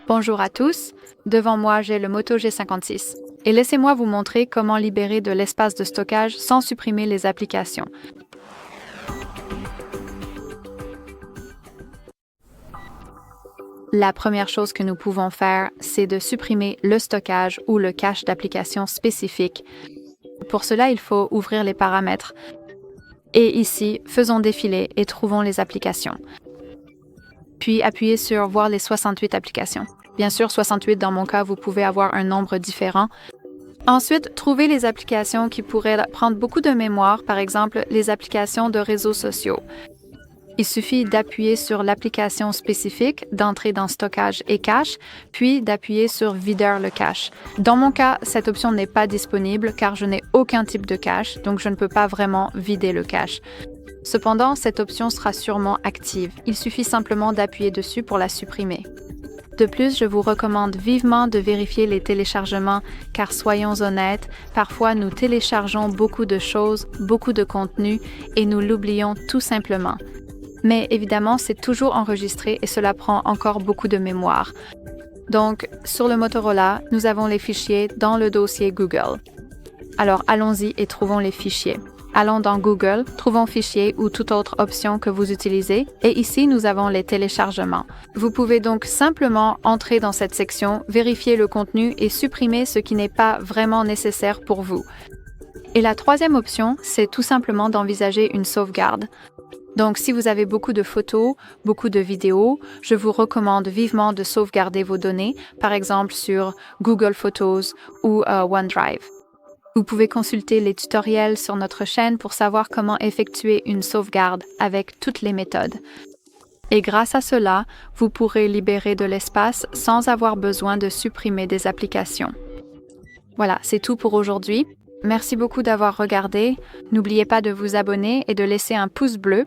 Bonjour à tous, devant moi j'ai le Moto G56 et laissez-moi vous montrer comment libérer de l'espace de stockage sans supprimer les applications. La première chose que nous pouvons faire, c'est de supprimer le stockage ou le cache d'applications spécifiques. Pour cela, il faut ouvrir les paramètres. Et ici, faisons défiler et trouvons les applications. Puis appuyez sur « Voir les 68 applications ». Bien sûr, 68 dans mon cas, vous pouvez avoir un nombre différent. Ensuite, trouvez les applications qui pourraient prendre beaucoup de mémoire, par exemple les applications de réseaux sociaux. Il suffit d'appuyer sur l'application spécifique, d'entrer dans Stockage et Cache, puis d'appuyer sur Vider le cache. Dans mon cas, cette option n'est pas disponible car je n'ai aucun type de cache, donc je ne peux pas vraiment vider le cache. Cependant, cette option sera sûrement active. Il suffit simplement d'appuyer dessus pour la supprimer. De plus, je vous recommande vivement de vérifier les téléchargements car soyons honnêtes, parfois nous téléchargeons beaucoup de choses, beaucoup de contenu et nous l'oublions tout simplement. Mais évidemment, c'est toujours enregistré et cela prend encore beaucoup de mémoire. Donc, sur le Motorola, nous avons les fichiers dans le dossier Google. Alors, allons-y et trouvons les fichiers. Allons dans Google, trouvons Fichiers ou toute autre option que vous utilisez, et ici, nous avons les téléchargements. Vous pouvez donc simplement entrer dans cette section, vérifier le contenu et supprimer ce qui n'est pas vraiment nécessaire pour vous. Et la troisième option, c'est tout simplement d'envisager une sauvegarde. Donc, si vous avez beaucoup de photos, beaucoup de vidéos, je vous recommande vivement de sauvegarder vos données, par exemple sur Google Photos ou OneDrive. Vous pouvez consulter les tutoriels sur notre chaîne pour savoir comment effectuer une sauvegarde avec toutes les méthodes. Et grâce à cela, vous pourrez libérer de l'espace sans avoir besoin de supprimer des applications. Voilà, c'est tout pour aujourd'hui. Merci beaucoup d'avoir regardé. N'oubliez pas de vous abonner et de laisser un pouce bleu